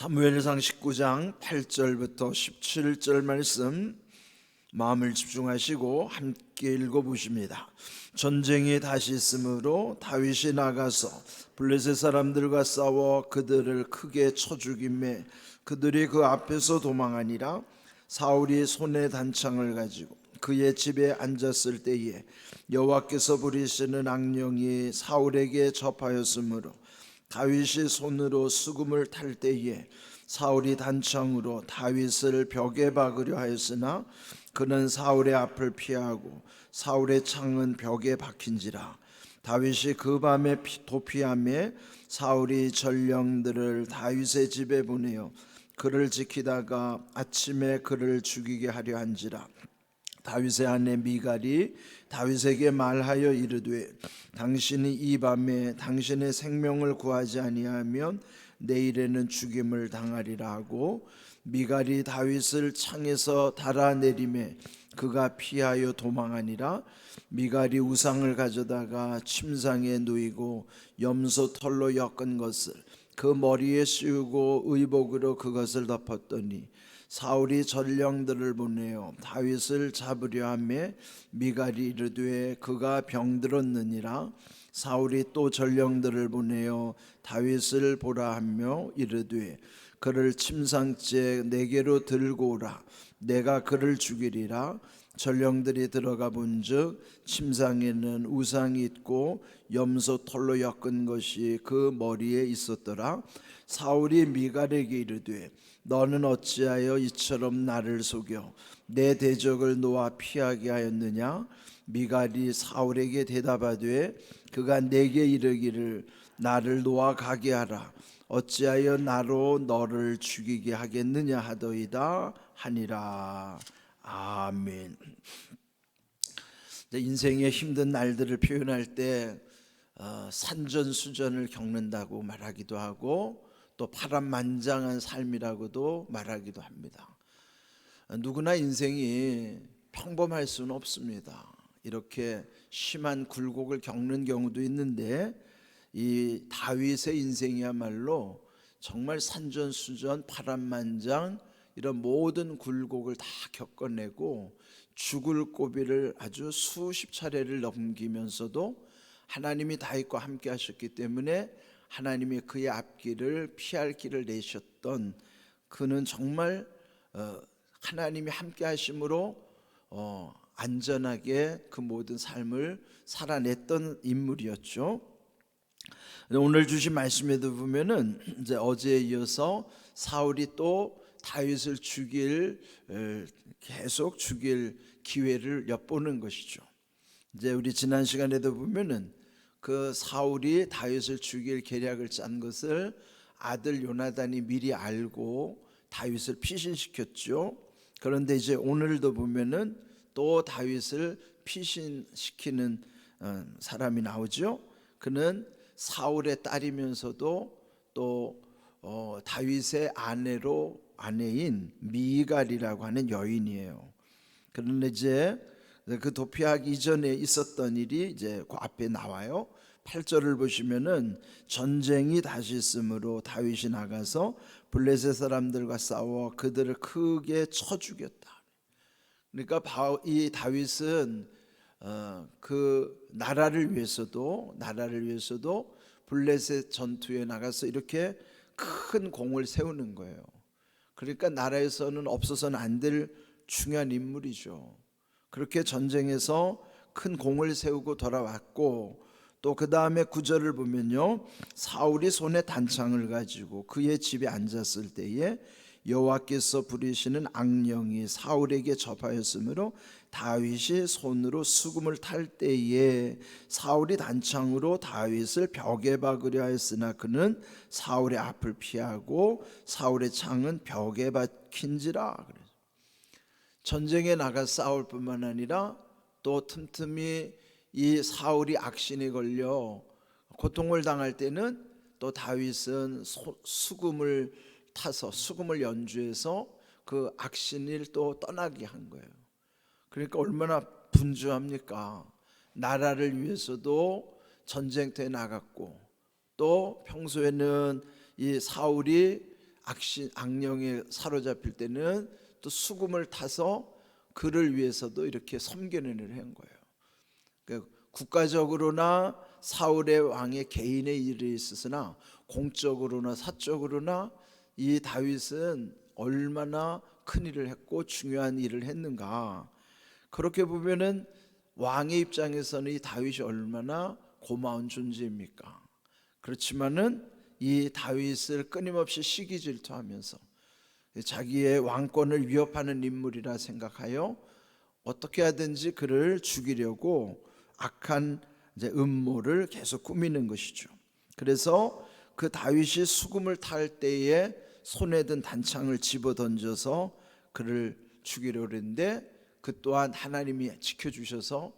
사무엘상 19장 8절부터 17절 말씀 마음을 집중하시고 함께 읽어보십니다. 전쟁이 다시 있으므로 다윗이 나가서 블레셋 사람들과 싸워 그들을 크게 쳐 죽이매 그들이 그 앞에서 도망하니라. 사울이 손에 단창을 가지고 그의 집에 앉았을 때에 여호와께서 부리시는 악령이 사울에게 접하였으므로 다윗이 손으로 수금을 탈 때에 사울이 단창으로 다윗을 벽에 박으려 하였으나 그는 사울의 앞을 피하고 사울의 창은 벽에 박힌지라. 다윗이 그 밤에 도피하며 사울이 전령들을 다윗의 집에 보내어 그를 지키다가 아침에 그를 죽이게 하려 한지라. 다윗의 아내 미갈이 다윗에게 말하여 이르되 당신이 이 밤에 당신의 생명을 구하지 아니하면 내일에는 죽임을 당하리라 하고 미갈이 다윗을 창에서 달아내리매 그가 피하여 도망하니라. 미갈이 우상을 가져다가 침상에 누이고 염소 털로 엮은 것을 그 머리에 씌우고 의복으로 그것을 덮었더니 사울이 전령들을 보내어 다윗을 잡으려 하매 미갈이 이르되 그가 병들었느니라. 사울이 또 전령들을 보내어 다윗을 보라 하며 이르되 그를 침상째 내게로 들고 오라. 내가 그를 죽이리라. 전령들이 들어가 본즉 침상에는 우상이 있고 염소 털로 엮은 것이 그 머리에 있었더라. 사울이 미갈에게 이르되 너는 어찌하여 이처럼 나를 속여 내 대적을 놓아 피하게 하였느냐. 미갈이 사울에게 대답하되 그가 내게 이르기를 나를 놓아 가게 하라. 어찌하여 나로 너를 죽이게 하겠느냐 하더이다 하니라. 아멘. 인생의 힘든 날들을 표현할 때 산전수전을 겪는다고 말하기도 하고 또 파란만장한 삶이라고도 말하기도 합니다. 누구나 인생이 평범할 수는 없습니다. 이렇게 심한 굴곡을 겪는 경우도 있는데 이 다윗의 인생이야말로 정말 산전수전 파란만장 이런 모든 굴곡을 다 겪어내고 죽을 고비를 아주 수십 차례를 넘기면서도 하나님이 다윗과 함께 하셨기 때문에 하나님이 그의 앞길을 피할 길을 내셨던 그는 정말 하나님이 함께 하심으로 안전하게 그 모든 삶을 살아냈던 인물이었죠. 오늘 주신 말씀에도 보면은 이제 어제에 이어서 사울이 또 다윗을 계속 죽일 기회를 엿보는 것이죠. 이제 우리 지난 시간에도 보면은 그 사울이 다윗을 죽일 계략을 짠 것을 아들 요나단이 미리 알고 다윗을 피신시켰죠. 그런데 이제 오늘도 보면은 또 다윗을 피신시키는 사람이 나오죠. 그는 사울의 딸이면서도 또 다윗의 아내인 미갈이라고 하는 여인이에요. 그런데 이제 그 도피하기 이전에 있었던 일이 이제 그 앞에 나와요. 8절을 보시면은 전쟁이 다시 있으므로 다윗이 나가서 블레셋 사람들과 싸워 그들을 크게 쳐 죽였다. 그러니까 이 다윗은 그 나라를 위해서도 블레셋 전투에 나가서 이렇게 큰 공을 세우는 거예요. 그러니까 나라에서는 없어서는 안 될 중요한 인물이죠. 그렇게 전쟁에서 큰 공을 세우고 돌아왔고 또 그 다음에 9절을 보면요, 사울이 손에 단창을 가지고 그의 집에 앉았을 때에 여호와께서 부리시는 악령이 사울에게 접하였으므로 다윗이 손으로 수금을 탈 때에 사울이 단창으로 다윗을 벽에 박으려 하였으나 그는 사울의 앞을 피하고 사울의 창은 벽에 박힌지라. 전쟁에 나가 싸울 뿐만 아니라 또 틈틈이 이 사울이 악신에 걸려 고통을 당할 때는 또 다윗은 수금을 타서 수금을 연주해서 그 악신을 또 떠나게 한 거예요. 그러니까 얼마나 분주합니까? 나라를 위해서도 전쟁터에 나갔고 또 평소에는 이 사울이 악령에 사로잡힐 때는 또 수금을 타서 그를 위해서도 이렇게 섬겨내는 한 거예요. 그러니까 국가적으로나 사울의 왕의 개인의 일이 있었으나 공적으로나 사적으로나 이 다윗은 얼마나 큰 일을 했고 중요한 일을 했는가. 그렇게 보면은 왕의 입장에서는 이 다윗이 얼마나 고마운 존재입니까? 그렇지만은 이 다윗을 끊임없이 시기 질투하면서 자기의 왕권을 위협하는 인물이라 생각하여 어떻게 하든지 그를 죽이려고 악한 음모를 계속 꾸미는 것이죠. 그래서 그 다윗이 수금을 탈 때에 손에 든 단창을 집어 던져서 그를 죽이려고 했는데 그 또한 하나님이 지켜주셔서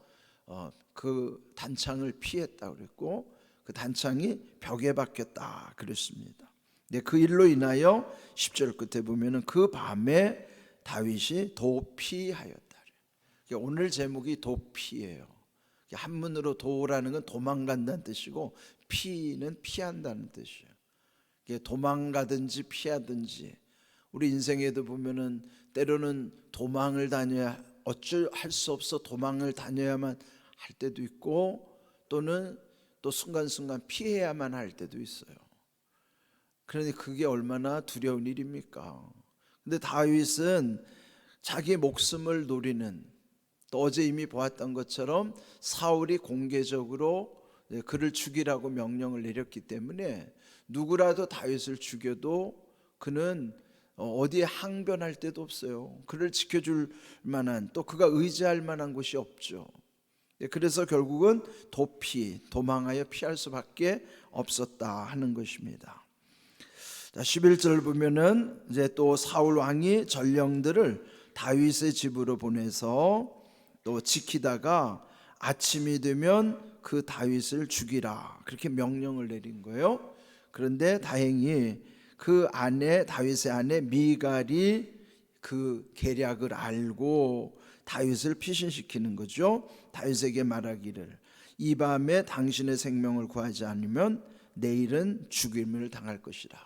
그 단창을 피했다고 그랬고 그 단창이 벽에 박혔다 그랬습니다. 네, 그 일로 인하여 10절 끝에 보면은 그 밤에 다윗이 도피하였다. 오늘 제목이 도피예요. 한문으로 도라는 건 도망간다는 뜻이고 피는 피한다는 뜻이에요. 도망가든지 피하든지 우리 인생에도 보면은 때로는 도망을 다녀야 어쩔 수 없어 도망을 다녀야만 할 때도 있고 또는 또 순간순간 피해야만 할 때도 있어요. 그러니 그게 얼마나 두려운 일입니까? 근데 다윗은 자기 목숨을 노리는 또 어제 이미 보았던 것처럼 사울이 공개적으로 그를 죽이라고 명령을 내렸기 때문에 누구라도 다윗을 죽여도 그는 어디에 항변할 데도 없어요. 그를 지켜줄 만한 또 그가 의지할 만한 곳이 없죠. 그래서 결국은 도망하여 피할 수밖에 없었다 하는 것입니다. 자, 11절 보면은 이제 또 사울 왕이 전령들을 다윗의 집으로 보내서 또 지키다가 아침이 되면 그 다윗을 죽이라 그렇게 명령을 내린 거예요. 그런데 다행히 그 아내 다윗의 아내 미갈이 그 계략을 알고 다윗을 피신시키는 거죠. 다윗에게 말하기를 이 밤에 당신의 생명을 구하지 않으면 내일은 죽임을 당할 것이라.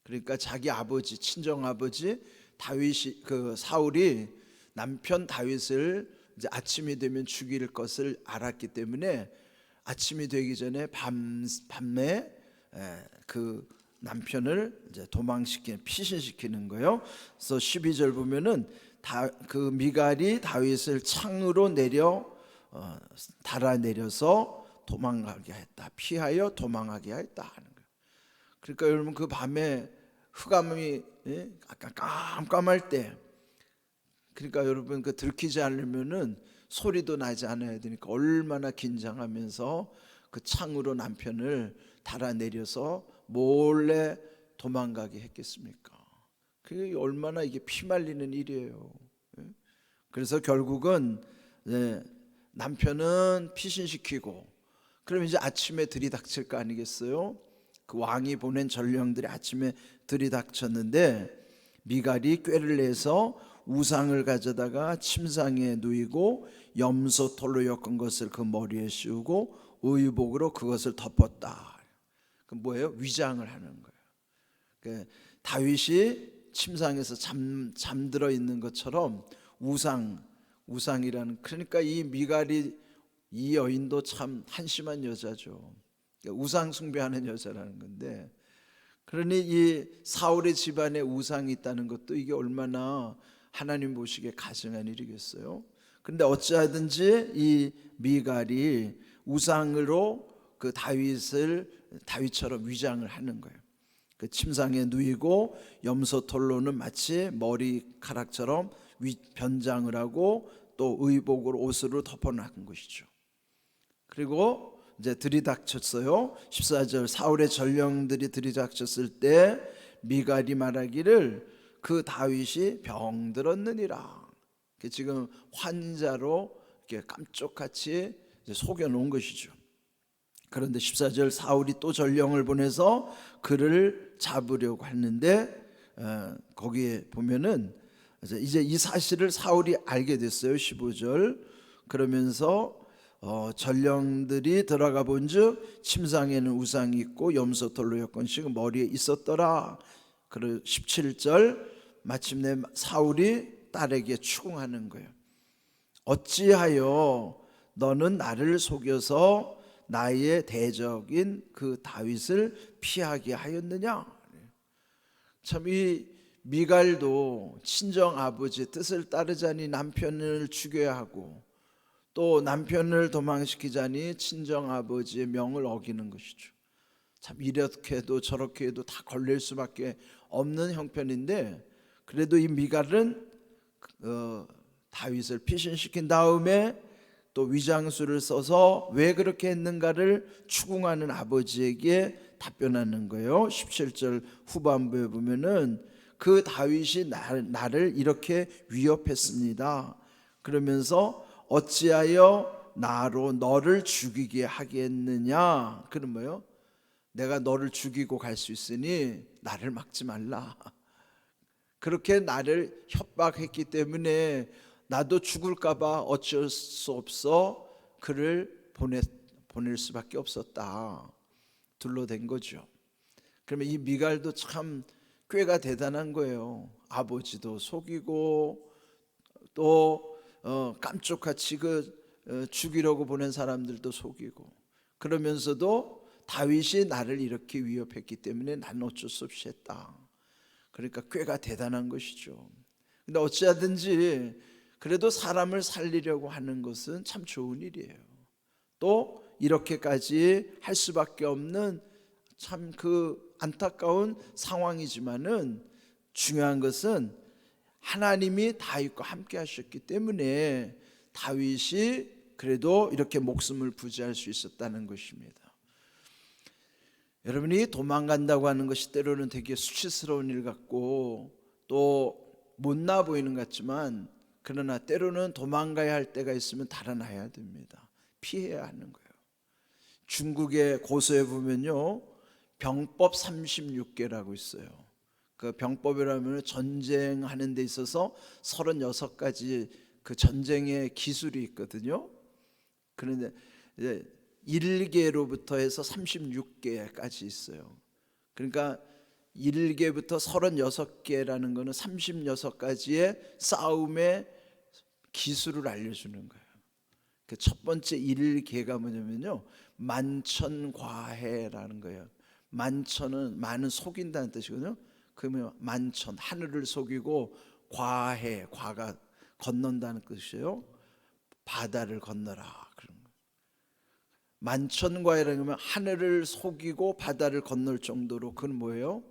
그러니까 자기 아버지 친정 아버지 다윗이 그 사울이 남편 다윗을 이제 아침이 되면 죽일 것을 알았기 때문에 아침이 되기 전에 밤에 그 남편을 이제 피신시키는 거예요. 그래서 12절 보면은 그 미갈이 다윗을 창으로 달아내려서 도망가게 했다. 피하여 도망하게 했다 하는 거예요. 그러니까 여러분 그 밤에 흑암이 깜깜할 때 그러니까 여러분 그 들키지 않으면은 소리도 나지 않아야 되니까 얼마나 긴장하면서 그 창으로 남편을 달아내려서 몰래 도망가게 했겠습니까? 그게 얼마나 이게 피말리는 일이에요. 그래서 결국은 남편은 피신시키고 그럼 이제 아침에 들이닥칠 거 아니겠어요? 그 왕이 보낸 전령들이 아침에 들이닥쳤는데 미갈이 꾀를 내서 우상을 가져다가 침상에 누이고 염소 털로 엮은 것을 그 머리에 씌우고 의복으로 그것을 덮었다. 그 뭐예요? 위장을 하는 거예요. 다윗이 침상에서 잠들어 있는 것처럼 우상이라는 그러니까 이 미갈이 이 여인도 참 한심한 여자죠. 우상 숭배하는 여자라는 건데 그러니 이 사울의 집안에 우상이 있다는 것도 이게 얼마나 하나님 보시기에 가증한 일이겠어요. 그런데 어찌하든지 이 미갈이 우상으로 그 다윗처럼 위장을 하는 거예요. 그 침상에 누이고 염소털로는 마치 머리카락처럼 변장을 하고 또 의복으로 옷으로 덮어놓은 것이죠. 그리고 이제 들이닥쳤어요. 14절 사울의 전령들이 들이닥쳤을 때 미갈이 말하기를 그 다윗이 병들었느니라. 지금 환자로 이렇게 깜짝같이 속여놓은 것이죠. 그런데 14절 사울이 또 전령을 보내서 그를 잡으려고 했는데 거기에 보면은 이제 이 사실을 사울이 알게 됐어요. 15절 그러면서 전령들이 들어가 본즉 침상에는 우상이 있고 염소털로 엮은 식 머리에 있었더라. 그리고 17절 마침내 사울이 딸에게 추궁하는 거예요. 어찌하여 너는 나를 속여서 나의 대적인 그 다윗을 피하게 하였느냐. 참 이 미갈도 친정 아버지 뜻을 따르자니 남편을 죽여야 하고 또 남편을 도망시키자니 친정 아버지의 명을 어기는 것이죠. 참 이렇게 해도 저렇게 해도 다 걸릴 수밖에 없는 형편인데, 그래도 이 미갈은 다윗을 피신시킨 다음에 또 위장수를 써서 왜 그렇게 했는가를 추궁하는 아버지에게 답변하는 거예요. 17절 후반부에 보면은 그 다윗이 나를 이렇게 위협했습니다. 그러면서 어찌하여 나로 너를 죽이게 하겠느냐. 그런 거예요. 내가 너를 죽이고 갈 수 있으니 나를 막지 말라. 그렇게 나를 협박했기 때문에 나도 죽을까 봐 어쩔 수 없어 그를 보낼 수밖에 없었다. 둘러댄 거죠. 그러면 이 미갈도 참 꾀가 대단한 거예요. 아버지도 속이고 또 깜짝같이 죽이려고 보낸 사람들도 속이고, 그러면서도 다윗이 나를 이렇게 위협했기 때문에 나는 어쩔 수 없이 했다. 그러니까 꾀가 대단한 것이죠. 근데 어찌하든지 그래도 사람을 살리려고 하는 것은 참 좋은 일이에요. 또 이렇게까지 할 수밖에 없는 참 안타까운 상황이지만은 중요한 것은 하나님이 다윗과 함께 하셨기 때문에 다윗이 그래도 이렇게 목숨을 부지할 수 있었다는 것입니다. 여러분이 도망간다고 하는 것이 때로는 되게 수치스러운 일 같고 또 못나 보이는 것 같지만, 그러나 때로는 도망가야 할 때가 있으면 달아나야 됩니다. 피해야 하는 거예요. 중국의 고서에 보면요, 병법 36개라고 있어요. 그 병법이라면 전쟁하는 데 있어서 36가지 그 전쟁의 기술이 있거든요. 그런데 이제 1개로부터 해서 36개까지 있어요. 그러니까 1개부터 36개라는 것은 36가지의 싸움의 기술을 알려주는 거예요. 그 첫 번째 1개가 뭐냐면요, 만천과해라는 거예요. 만천은 많은 속인다는 뜻이거든요. 그러면 만천, 하늘을 속이고, 과해, 과가 건넌다는 뜻이에요. 바다를 건너라 그런 거예요. 만천과해라는 건 하늘을 속이고 바다를 건널 정도로, 그건 뭐예요?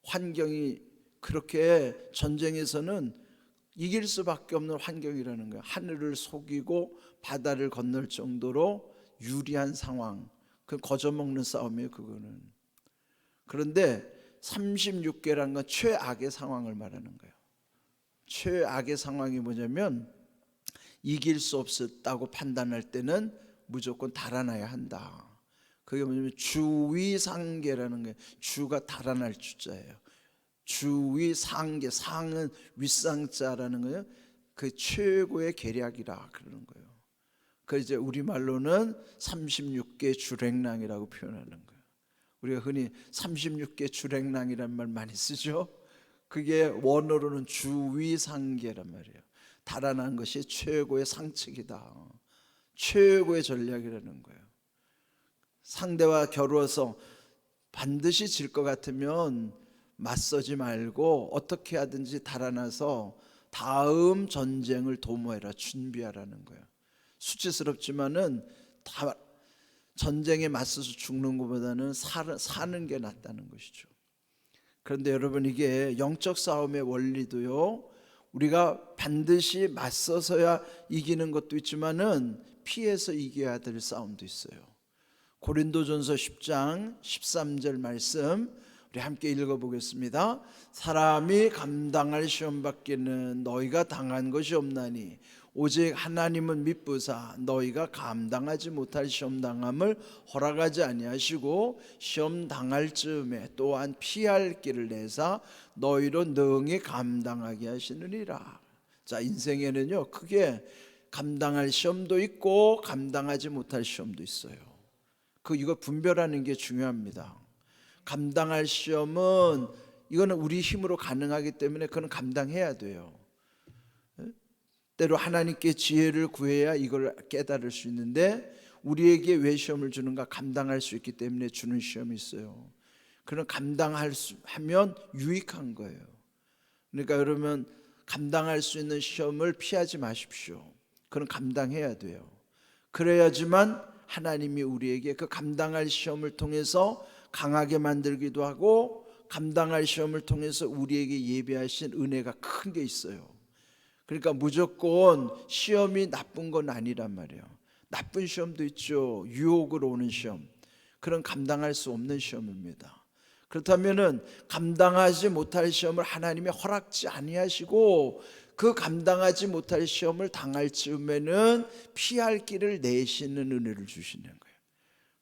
환경이 그렇게 전쟁에서는 이길 수밖에 없는 환경이라는 거예요. 하늘을 속이고 바다를 건널 정도로 유리한 상황, 그 거저먹는 싸움이에요, 그거는. 그런데 36개라는 건 최악의 상황을 말하는 거예요. 최악의 상황이 뭐냐면 이길 수 없었다고 판단할 때는 무조건 달아나야 한다. 그게 뭐냐면 주위상계라는 거예요. 주가 달아날 주자예요. 주위상계, 상은 윗상자라는 거예요. 그 최고의 계략이라 그러는 거예요. 그 이제 우리말로는 36개 주랭랑이라고 표현하는 거예요. 우리가 흔히 36개 주랭랑이라는 말 많이 쓰죠. 그게 원어로는 주위상계란 말이에요. 달아난 것이 최고의 상책이다, 최고의 전략이라는 거예요. 상대와 겨루어서 반드시 질 것 같으면 맞서지 말고 어떻게 하든지 달아나서 다음 전쟁을 도모해라, 준비하라는 거예요. 수치스럽지만은 다 전쟁에 맞서서 죽는 것보다는 사는 게 낫다는 것이죠. 그런데 여러분, 이게 영적 싸움의 원리도요, 우리가 반드시 맞서서야 이기는 것도 있지만은 피해서 이겨야 될 싸움도 있어요. 고린도전서 10장 13절 말씀 우리 함께 읽어보겠습니다. 사람이 감당할 시험 받기는 너희가 당한 것이 없나니 오직 하나님은 미쁘사 너희가 감당하지 못할 시험 당함을 허락하지 아니하시고 시험 당할 즈음에 또한 피할 길을 내사 너희로 능히 감당하게 하시느니라. 자, 인생에는요, 크게 감당할 시험도 있고 감당하지 못할 시험도 있어요. 이거 분별하는 게 중요합니다. 감당할 시험은 이거는 우리 힘으로 가능하기 때문에 그건 감당해야 돼요. 때로 하나님께 지혜를 구해야 이걸 깨달을 수 있는데 우리에게 왜 시험을 주는가? 감당할 수 있기 때문에 주는 시험이 있어요. 그런 하면 유익한 거예요. 그러니까 여러분, 감당할 수 있는 시험을 피하지 마십시오. 그건 감당해야 돼요. 그래야지만 하나님이 우리에게 그 감당할 시험을 통해서 강하게 만들기도 하고, 감당할 시험을 통해서 우리에게 예비하신 은혜가 큰 게 있어요. 그러니까 무조건 시험이 나쁜 건 아니란 말이에요. 나쁜 시험도 있죠. 유혹으로 오는 시험, 그런 감당할 수 없는 시험입니다. 그렇다면은 감당하지 못할 시험을 하나님이 허락지 아니하시고, 그 감당하지 못할 시험을 당할 즈음에는 피할 길을 내시는 은혜를 주시는 거예요.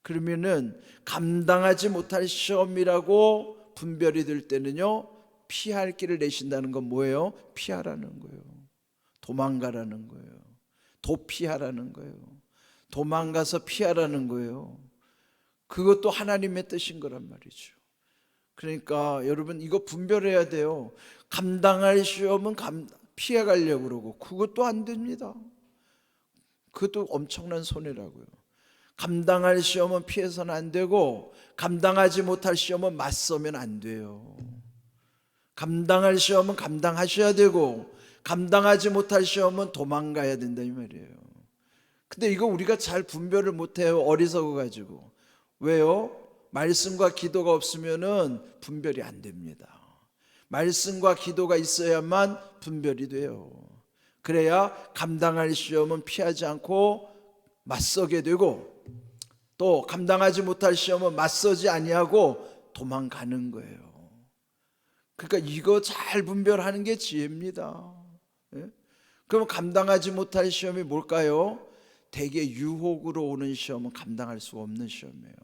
그러면은 감당하지 못할 시험이라고 분별이 될 때는요, 피할 길을 내신다는 건 뭐예요? 피하라는 거예요. 도망가라는 거예요. 도피하라는 거예요. 도망가서 피하라는 거예요. 그것도 하나님의 뜻인 거란 말이죠. 그러니까 여러분, 이거 분별해야 돼요. 감당할 시험은 피해가려고 그러고, 그것도 안 됩니다. 그것도 엄청난 손해라고요. 감당할 시험은 피해서는 안 되고, 감당하지 못할 시험은 맞서면 안 돼요. 감당할 시험은 감당하셔야 되고, 감당하지 못할 시험은 도망가야 된다, 이 말이에요. 근데 이거 우리가 잘 분별을 못해요. 어리석어 가지고. 왜요? 말씀과 기도가 없으면은 분별이 안 됩니다. 말씀과 기도가 있어야만 분별이 돼요. 그래야 감당할 시험은 피하지 않고 맞서게 되고, 또 감당하지 못할 시험은 맞서지 아니하고 도망가는 거예요. 그러니까 이거 잘 분별하는 게 지혜입니다. 예? 그럼 감당하지 못할 시험이 뭘까요? 대개 유혹으로 오는 시험은 감당할 수 없는 시험이에요.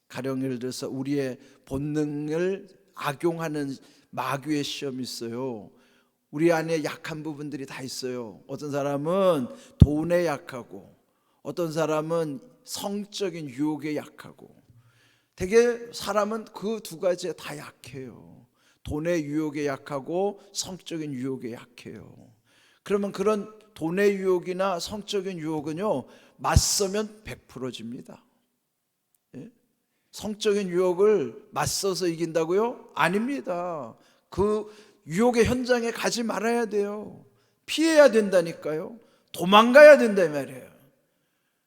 가령 예를 들어서 우리의 본능을 악용하는 마귀의 시험이 있어요. 우리 안에 약한 부분들이 다 있어요. 어떤 사람은 돈에 약하고, 어떤 사람은 성적인 유혹에 약하고, 되게 사람은 그 두 가지에 다 약해요. 돈의 유혹에 약하고 성적인 유혹에 약해요. 그러면 그런 돈의 유혹이나 성적인 유혹은요, 맞서면 100%집니다. 성적인 유혹을 맞서서 이긴다고요? 아닙니다. 그 유혹의 현장에 가지 말아야 돼요. 피해야 된다니까요. 도망가야 된다 이 말이에요.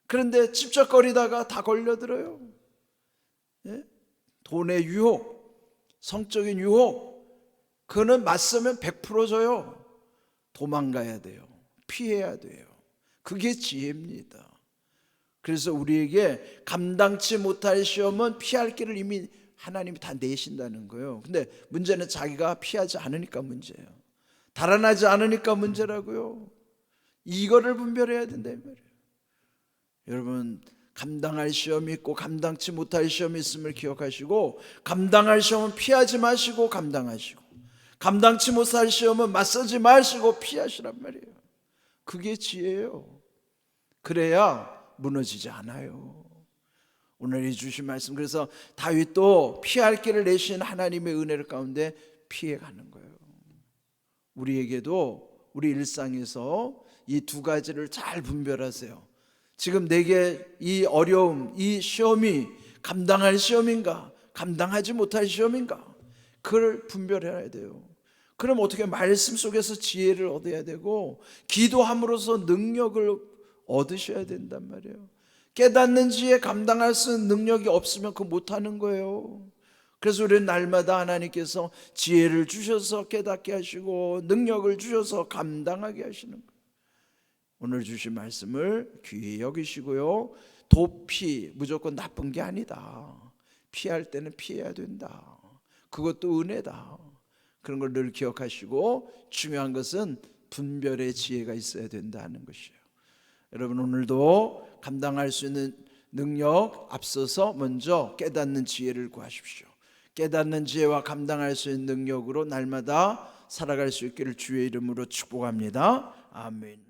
그런데 찝쩍거리다가 다 걸려들어요. 예? 돈의 유혹, 성적인 유혹, 그거는 맞서면 100% 져요. 도망가야 돼요. 피해야 돼요. 그게 지혜입니다. 그래서 우리에게 감당치 못할 시험은 피할 길을 이미 하나님이 다 내신다는 거예요. 근데 문제는 자기가 피하지 않으니까 문제예요. 달아나지 않으니까 문제라고요. 이거를 분별해야 된다 이 말이에요. 여러분, 감당할 시험이 있고 감당치 못할 시험이 있음을 기억하시고, 감당할 시험은 피하지 마시고 감당하시고, 감당치 못할 시험은 맞서지 마시고 피하시란 말이에요. 그게 지혜예요. 그래야 무너지지 않아요. 오늘 이 주신 말씀, 그래서 다윗도 피할 길을 내신 하나님의 은혜를 가운데 피해가는 거예요. 우리에게도 우리 일상에서 이 두 가지를 잘 분별하세요. 지금 내게 이 어려움, 이 시험이 감당할 시험인가, 감당하지 못할 시험인가, 그걸 분별해야 돼요. 그럼 어떻게? 말씀 속에서 지혜를 얻어야 되고, 기도함으로써 능력을 얻으셔야 된단 말이에요. 깨닫는 지혜, 감당할 수 있는 능력이 없으면 그거 못하는 거예요. 그래서 우리는 날마다 하나님께서 지혜를 주셔서 깨닫게 하시고, 능력을 주셔서 감당하게 하시는 거예요. 오늘 주신 말씀을 귀히 여기시고요, 도피, 무조건 나쁜 게 아니다. 피할 때는 피해야 된다. 그것도 은혜다. 그런 걸 늘 기억하시고, 중요한 것은 분별의 지혜가 있어야 된다는 것이에요. 여러분, 오늘도 감당할 수 있는 능력 앞서서 먼저 깨닫는 지혜를 구하십시오. 깨닫는 지혜와 감당할 수 있는 능력으로 날마다 살아갈 수 있기를 주의 이름으로 축복합니다. 아멘.